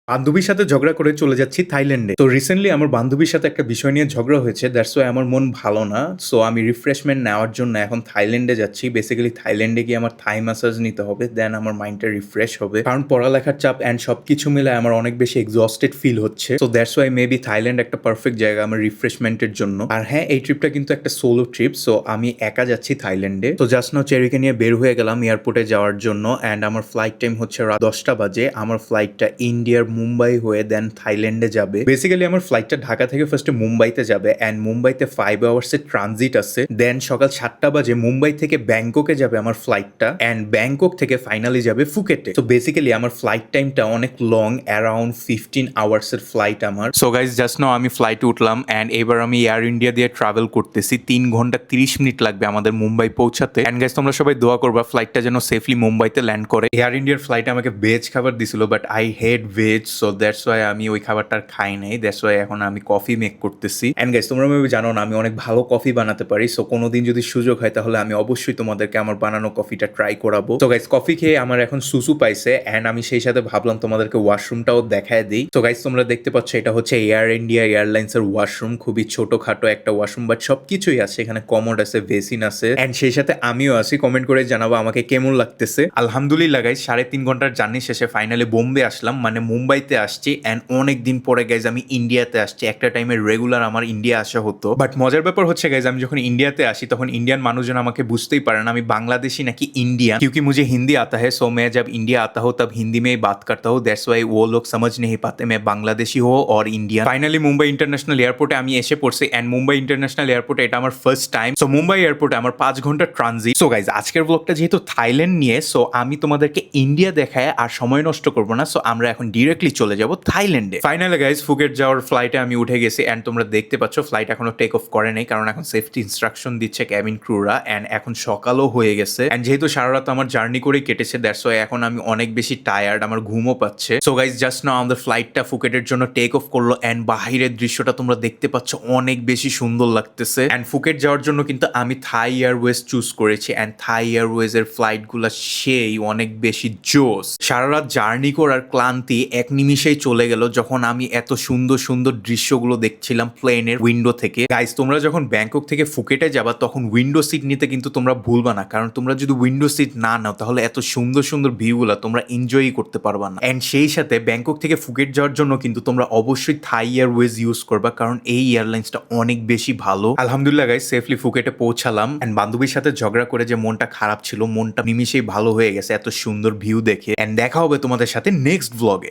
বান্ধবীর সাথে ঝগড়া করে চলে যাচ্ছি থাইল্যান্ডে। তো রিসেন্টলি আমার বান্ধবীর সাথে একটা বিষয় নিয়ে ঝগড়া হয়েছে, দ্যাটস ওয়াই আমার মন ভালো না। সো আমি রিফ্রেশমেন্ট নেওয়ার জন্য এখন থাইল্যান্ডে যাচ্ছি। বেসিক্যালি থাইল্যান্ডে গিয়ে আমার থাই ম্যাসাজ নিতে হবে, দেন আমার মাইন্ডটা রিফ্রেশ হবে, কারণ পড়ালেখার চাপ অ্যান্ড সবকিছু মিলে আমার অনেক বেশি এক্সস্টেড ফিল হচ্ছে। So that's why maybe Thailand একটা পারফেক্ট জায়গা আমার রিফ্রেশমেন্টের জন্য। আর হ্যাঁ, এই ট্রিপটা কিন্তু একটা সোলো ট্রিপ, সো আমি একা যাচ্ছি থাইল্যান্ডে। তো জাস্ট নাও চেরিকে নিয়ে বের হয়ে গেলাম এয়ারপোর্টে যাওয়ার জন্য, অ্যান্ড আমার ফ্লাইট টাইম হচ্ছে রাত 10টা বাজে। আমার ফ্লাইটটা ইন্ডিয়ার মুম্বাই হয়ে দেন থাইল্যান্ডে যাবে। বেসিক্যালি আমার ফ্লাইটটা ঢাকা থেকে ফার্স্টে মুম্বাইতে যাবে, অ্যান্ড মুম্বাইতে 5 আওয়ার্সের ট্রানজিট আছে। দেন সকাল 7টা বাজে মুম্বাই থেকে ব্যাংককে যাবে আমার ফ্লাইটটা, অ্যান্ড ব্যাংকক থেকে ফাইনালি যাবে ফুকেটে। তো বেসিক্যালি আমার ফ্লাইট টাইমটা অনেক লং, অ্যারাউন্ড 15 আওয়ার্সের ফ্লাইট আমার। সো গাইজ, জাস্ট নাও আমি ফ্লাইটে উঠলাম, অ্যান্ড এবার আমি এয়ার ইন্ডিয়া দিয়ে ট্রাভেল করতেছি। 3 ঘন্টা 30 মিনিট লাগবে আমাদের মুম্বাই পৌঁছাতে। অ্যান্ড গাইজ, তোমরা সবাই দোয়া করবা ফ্লাইটটা যেন সেফলি মুম্বাইতে ল্যান্ড করে। এয়ার ইন্ডিয়ার ফ্লাইটে আমাকে ভেজ খাবার দিছিল, but I hate veg, so that's why আমি ওই খাবারটা আর খাই নাই। দ্যাটস ওয়াই এখন আমি কফি মেক করতেছি। অ্যান্ড গাইজ, তোমরা মেবি জানো না আমি অনেক ভালো কফি বানাতে পারি। সো কোনোদিন যদি সুযোগ হয় তাহলে আমি অবশ্যই তোমাদেরকে আমার বানানো কফিটা ট্রাই করাবো। তো গাইজ, কফি খেয়ে আমার এখন সুসু পাইছে, অ্যান্ড আমি সেই সাথে ভাবলাম তোমাদেরকে ওয়াশরুমটাও দেখায় দিই। তো গাইজ, তোমরা দেখতে পাচ্ছ এটা হচ্ছে এয়ার ইন্ডিয়া এয়ারলাইন্সের ওয়াশরুম। খুবই ছোটখাটো একটা ওয়াশরুম, বাট সবকিছুই আছে এখানে। কমোড আছে, বেসিন আছে, অ্যান্ড সেই সাথে আমিও আছি। কমেন্ট করে জানাবো আমাকে কেমন লাগতেছে। আলহামদুলিল্লাহ গাইজ, 3.5 ঘন্টার জার্নি শেষে ফাইনালি বোম্বে আসলাম, মানে মুম্বাইতে আসছি। অ্যান্ড অনেক দিন পরে গাইজ আমি ইন্ডিয়াতে আসছি। একটা টাইমে রেগুলার আমার ইন্ডিয়া আসা হতো, বাট মজার ব্যাপার হচ্ছে গাইজ, আমি যখন ইন্ডিয়াতে আসি তখন ইন্ডিয়ান মানুষজন আমাকে বুঝতেই পারে না আমি বাংলাদেশি নাকি ইন্ডিয়ান, क्योंकि मुझे हिंदी आता है। सो मैं जब इंडिया आता हूँ तब हिंदी में ही बात करता हूँ। दैट्स वाई वो लोग समझ नहीं पाते मैं बांग्लादेशी हो और इंडियन। फाइनली मुंबई इंटरन्যাশনাল এয়ারপোর্টে আমি এসে পড়ছি, অ্যান্ড মুম্বাই ইন্টারন্যাশনাল এয়ারপোর্টে এটা আমার ফার্স্ট টাইম। সো মুম্বাই এয়ারপোর্টে আমার 5 ঘন্টা ট্রানজিট। সো গাইজ, আজকের ব্লগটা যেহেতু থাইল্যান্ড নিয়ে, সো আমি তোমাদেরকে ইন্ডিয়া দেখায় আর সময় নষ্ট করবো না। সো আমরা এখন ডিরেক্টলি চলে যাব থাইল্যান্ডে। ফাইনালি গাইজ, ফুকেট যাওয়ার ফ্লাইটে আমি উঠে গেছি, অ্যান্ড তোমরা দেখতে পাচ্ছ ফ্লাইট এখনো টেক অফ করে নেই, কারণ এখন সেফটি ইনস্ট্রাকশন দিচ্ছে ক্যাবিন ক্রুরা। অ্যান্ড এখন সকালও হয়ে গেছে, অ্যান্ড যেহেতু সারা রাত আমার জার্নি করেই কেটেছে, দ্যাটস ওয়াই এখন আমি অনেক বেশি টায়ার্ড, আমার ঘুমও পাচ্ছে। সো গাইজ, জাস্ট নাও আমাদের ফ্লাইটটা ফুকেটের জন্য টেক অফ করলো, অ্যান্ড বাহিরের দৃশ্যটা তোমরা দেখতে পাচ্ছ অনেক বেশি সুন্দর লাগতেছে। অ্যান্ড ফুকেট যাওয়ার জন্য কিন্তু আমি থাই এয়ারওয়েজ চুজ করেছি, অ্যান্ড থাই এয়ারওয়েজ এর ফ্লাইট গুলা সেই অনেক বেশি জোস। সারা রাত জার্নি করার ক্লান্তি এক নিমিষেই চলে গেল যখন আমি এত সুন্দর সুন্দর দৃশ্যগুলো দেখছিলাম প্লেনের উইন্ডো থেকে। গাইজ, তোমরা যখন ব্যাংকক থেকে ফুকেটে যাবা তখন উইন্ডো সিট নিতে কিন্তু তোমরা ভুলবা না, কারণ তোমরা যদি উইন্ডো সিট না নাও তাহলে এত সুন্দর সুন্দর ভিউগুলো তোমরা এনজয়ই করতে পারবা না। অ্যান্ড সেই সাথে ব্যাংকক থেকে ফুকেট যাওয়ার জন্য কিন্তু তোমরা অবশ্যই থাই এয়ারওয়েজ ইউজ করবা, কারণ এই এয়ারলাইন্সটা অনেক বেশি ভালো। আলহামদুলিল্লাহ গাইজ, সেফলি ফুকেটে পৌঁছালাম, অ্যান্ড বান্ধবীর সাথে ঝগড়া করে যে মনটা খারাপ ছিল, মনটা নিমিশেই ভালো হয়ে গেছে এত সুন্দর ভিউ দেখে। অ্যান্ড দেখা হবে তোমাদের সাথে নেক্সট ব্লগে।